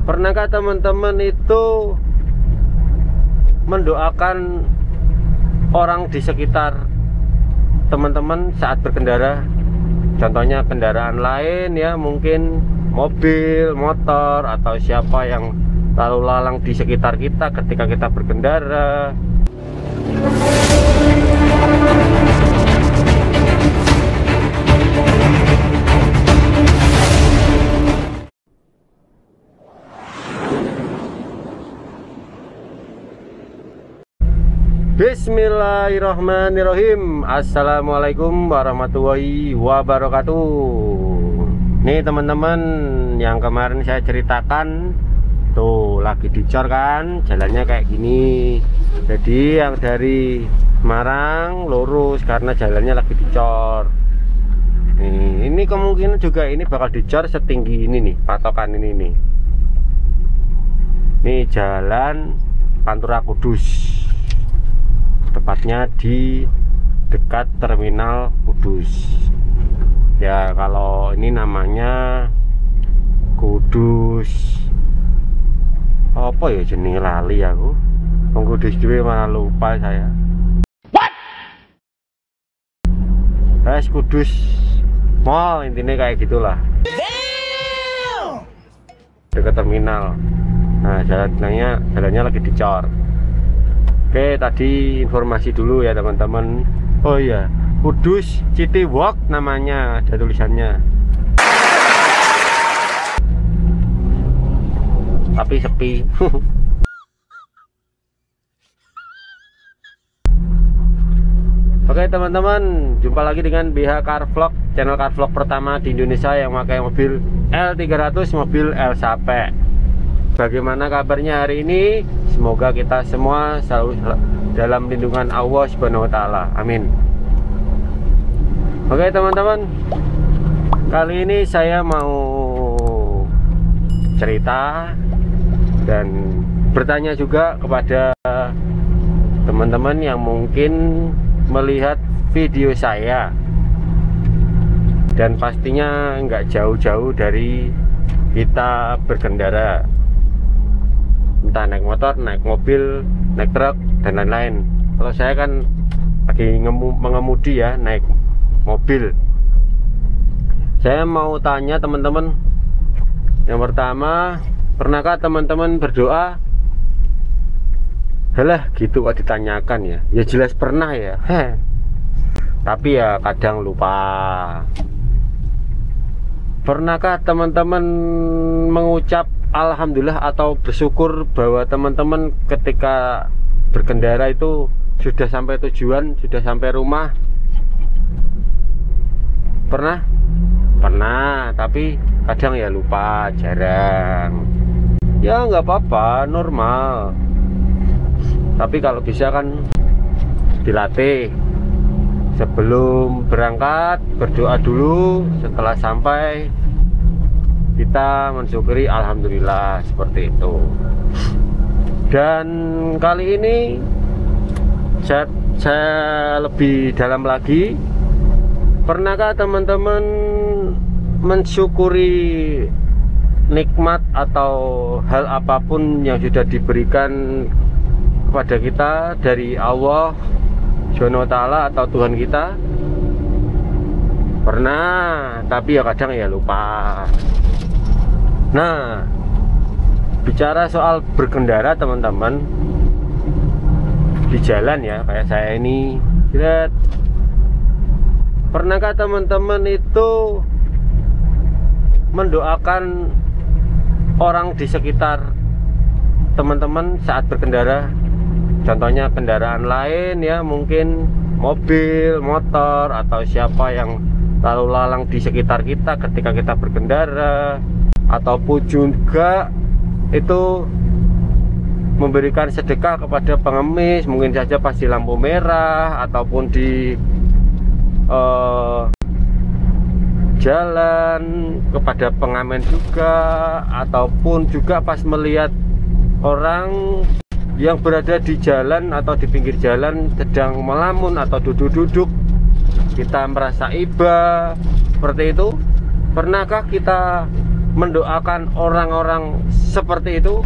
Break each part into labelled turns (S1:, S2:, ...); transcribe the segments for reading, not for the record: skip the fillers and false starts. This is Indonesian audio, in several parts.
S1: Pernahkah teman-teman itu mendoakan orang di sekitar teman-teman saat berkendara? Contohnya kendaraan lain ya, mungkin mobil, motor, atau siapa yang lalu lalang di sekitar kita ketika kita berkendara. Bismillahirrahmanirrahim. Assalamualaikum warahmatullahi wabarakatuh. Nih teman-teman, yang kemarin saya ceritakan tuh lagi dicor kan, jalannya kayak gini. Jadi yang dari Semarang lurus karena jalannya lagi dicor. Nih, ini kemungkinan juga ini bakal dicor setinggi ini nih, patokan ini nih. Nih jalan Pantura Kudus, tepatnya di dekat terminal Kudus ya. Kalau ini namanya Kudus apa ya, jenenge lali aku. Kudus juga malah lupa saya. What? Guys, Kudus Mall intinya kayak gitulah. Dekat terminal. Nah, jalannya lagi dicor. Oke, tadi informasi dulu ya teman-teman. Oh iya, Kudus City Walk namanya, ada tulisannya. Tapi sepi. Oke teman-teman, jumpa lagi dengan BH Car Vlog, channel car vlog pertama di Indonesia yang pakai mobil L300, mobil L-Sape. Bagaimana kabarnya hari ini? Semoga kita semua selalu dalam lindungan Allah Subhanahu wa Ta'ala. Amin. Oke teman-teman, kali ini saya mau cerita dan bertanya juga kepada teman-teman yang mungkin melihat video saya dan pastinya nggak jauh-jauh dari kita berkendara, entah naik motor, naik mobil, naik truk, dan lain-lain. Kalau saya kan lagi mengemudi ya, naik mobil. Saya mau tanya teman-teman, yang pertama, pernahkah teman-teman berdoa? Halah gitu kok ditanyakan ya. Ya jelas pernah ya. Tapi ya kadang lupa. Pernahkah teman-teman mengucap alhamdulillah atau bersyukur bahwa teman-teman ketika berkendara itu sudah sampai tujuan, sudah sampai rumah? Pernah? Pernah, tapi kadang ya lupa, jarang. Ya nggak apa-apa, normal. Tapi kalau bisa kan dilatih. Sebelum berangkat berdoa dulu, setelah sampai kita mensyukuri alhamdulillah, seperti itu. Dan kali ini saya lebih dalam lagi. Pernahkah teman-teman mensyukuri nikmat atau hal apapun yang sudah diberikan kepada kita dari Allah Subhanahu wa Ta'ala atau Tuhan kita? Pernah, tapi ya kadang ya lupa. Nah, bicara soal berkendara teman-teman di jalan ya, kayak saya ini, lihat. Pernahkah teman-teman itu mendoakan orang di sekitar teman-teman saat berkendara? Contohnya kendaraan lain ya, mungkin mobil, motor, atau siapa yang lalu lalang di sekitar kita ketika kita berkendara. Ataupun juga itu memberikan sedekah kepada pengemis, mungkin saja pas di lampu merah ataupun di jalan, kepada pengamen juga, ataupun juga pas melihat orang yang berada di jalan atau di pinggir jalan sedang melamun atau duduk-duduk, kita merasa iba seperti itu. Pernahkah kita mendoakan orang-orang seperti itu?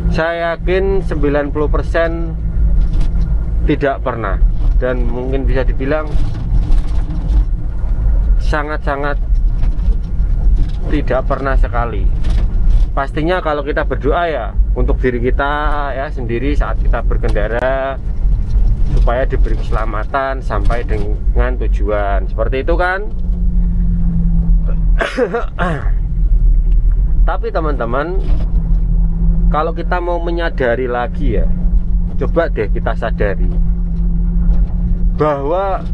S1: Saya yakin 90% tidak pernah, dan mungkin bisa dibilang sangat-sangat tidak pernah sekali. Pastinya kalau kita berdoa ya untuk diri kita ya sendiri saat kita berkendara, supaya diberi keselamatan sampai dengan tujuan, seperti itu kan. Tapi teman-teman, kalau kita mau menyadari lagi ya, coba deh kita sadari bahwa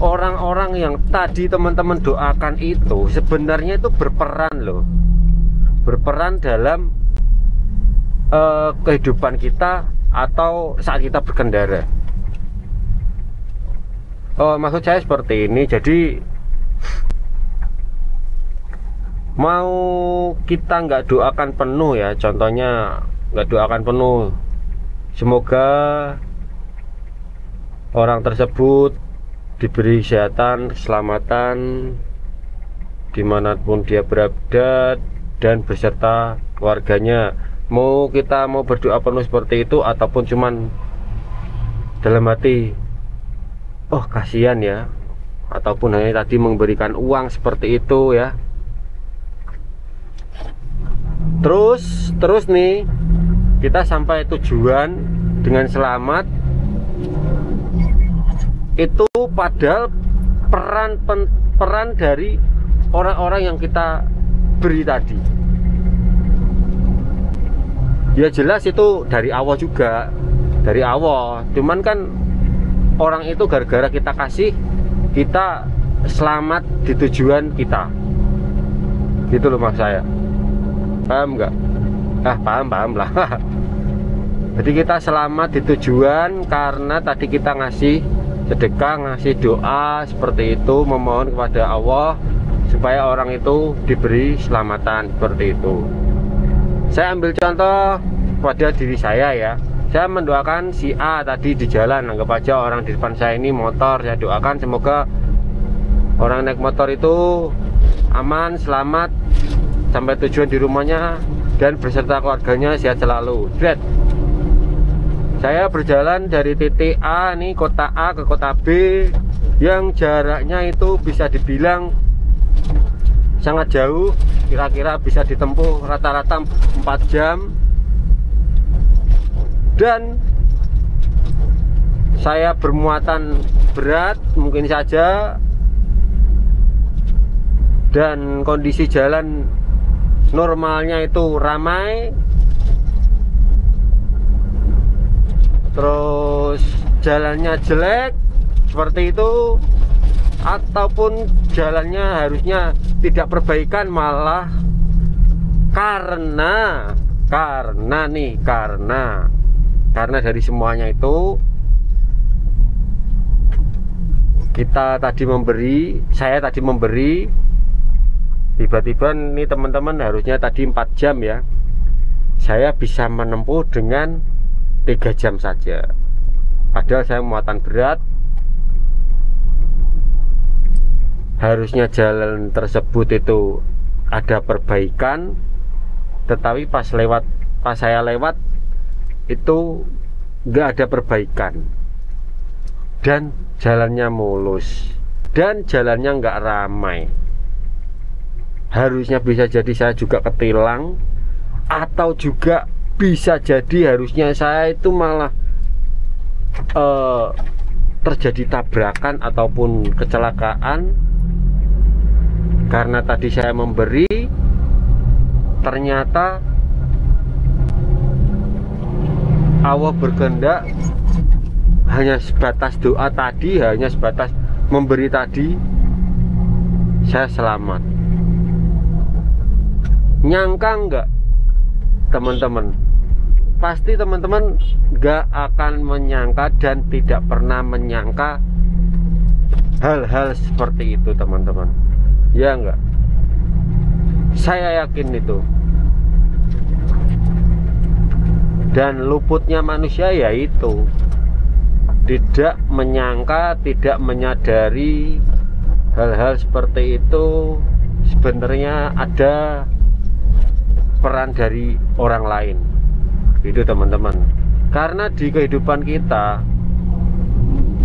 S1: orang-orang yang tadi teman-teman doakan itu sebenarnya itu berperan loh, berperan dalam kehidupan kita atau saat kita berkendara. Maksud saya seperti ini, jadi mau kita nggak doakan penuh ya, contohnya nggak doakan penuh, semoga orang tersebut diberi kesehatan, keselamatan dimanapun dia berada dan beserta keluarganya. Mau kita mau berdoa penuh seperti itu, ataupun cuman dalam hati, oh kasihan ya, ataupun hanya tadi memberikan uang seperti itu ya. Terus nih kita sampai tujuan dengan selamat, itu padahal peran dari orang-orang yang kita beri tadi. Ya jelas itu dari Allah juga, dari Allah. Cuman kan orang itu gara-gara kita kasih, kita selamat di tujuan kita. Gitu loh maksud saya. Paham nggak? Paham lah. Jadi kita selamat di tujuan karena tadi kita ngasih sedekah, ngasih doa seperti itu, memohon kepada Allah supaya orang itu diberi keselamatan seperti itu. Saya ambil contoh pada diri saya ya. Saya mendoakan si A tadi di jalan, anggap aja orang di depan saya ini motor, saya doakan semoga orang naik motor itu aman, selamat sampai tujuan di rumahnya dan beserta keluarganya sehat selalu. Dread. Saya berjalan dari titik A nih, kota A ke kota B yang jaraknya itu bisa dibilang sangat jauh, kira-kira bisa ditempuh rata-rata 4 jam. Dan saya bermuatan berat mungkin saja, dan kondisi jalan normalnya itu ramai, terus jalannya jelek seperti itu, ataupun jalannya harusnya tidak perbaikan, malah karena dari semuanya itu saya tadi memberi, tiba-tiba nih teman-teman harusnya tadi 4 jam ya, saya bisa menempuh dengan 3 jam saja. Padahal saya muatan berat, harusnya jalan tersebut itu ada perbaikan, tetapi pas saya lewat itu nggak ada perbaikan, dan jalannya mulus, dan jalannya nggak ramai. Harusnya bisa jadi saya juga ketilang, atau juga bisa jadi harusnya saya itu malah terjadi tabrakan ataupun kecelakaan, karena tadi saya memberi, ternyata Allah berkehendak hanya sebatas doa tadi, hanya sebatas memberi tadi, saya selamat. Nyangka enggak teman-teman? Pasti teman-teman enggak akan menyangka dan tidak pernah menyangka hal-hal seperti itu teman-teman, ya enggak? Saya yakin itu. Dan luputnya manusia yaitu tidak menyangka, tidak menyadari hal-hal seperti itu sebenarnya ada peran dari orang lain, itu teman-teman. Karena di kehidupan kita,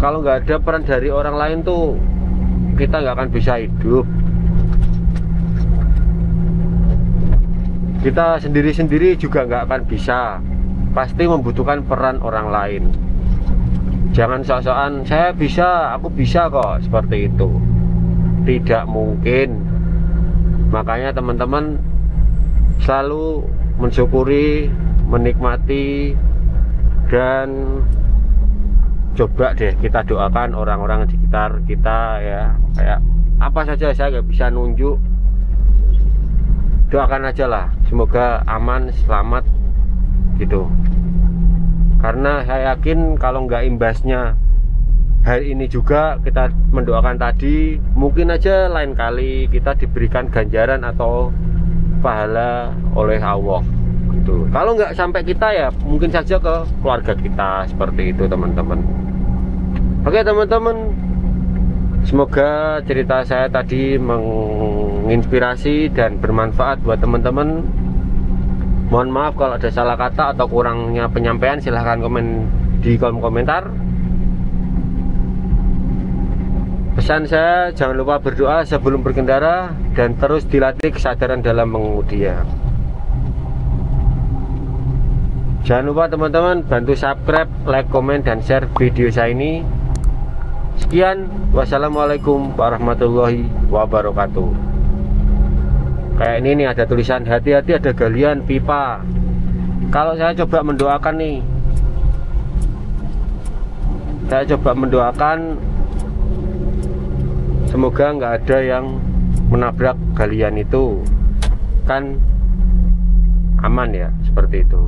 S1: kalau nggak ada peran dari orang lain tuh kita nggak akan bisa hidup. Kita sendiri-sendiri juga nggak akan bisa, pasti membutuhkan peran orang lain. Jangan sok-sokan saya bisa, aku bisa kok, seperti itu tidak mungkin. Makanya teman-teman selalu mensyukuri, menikmati, dan coba deh kita doakan orang-orang di sekitar kita ya. Kayak apa saja saya nggak bisa nunjuk, doakan aja lah, semoga aman, selamat gitu. Karena saya yakin kalau nggak imbasnya hari ini juga kita mendoakan tadi, mungkin aja lain kali kita diberikan ganjaran atau pahala oleh Allah gitu. Kalau nggak sampai kita ya mungkin saja ke keluarga kita, seperti itu teman-teman. Oke teman-teman, semoga cerita saya tadi menginspirasi dan bermanfaat buat teman-teman. Mohon maaf kalau ada salah kata atau kurangnya penyampaian, silahkan komen di kolom komentar. Pesan saya, jangan lupa berdoa sebelum berkendara dan terus dilatih kesadaran dalam mengemudi ya. Jangan lupa teman-teman bantu subscribe, like, komen, dan share video saya ini. Sekian, wassalamualaikum warahmatullahi wabarakatuh. Kayak ini nih ada tulisan hati-hati ada galian pipa. Kalau saya coba mendoakan nih, saya coba mendoakan semoga nggak ada yang menabrak galian itu, kan aman ya, seperti itu.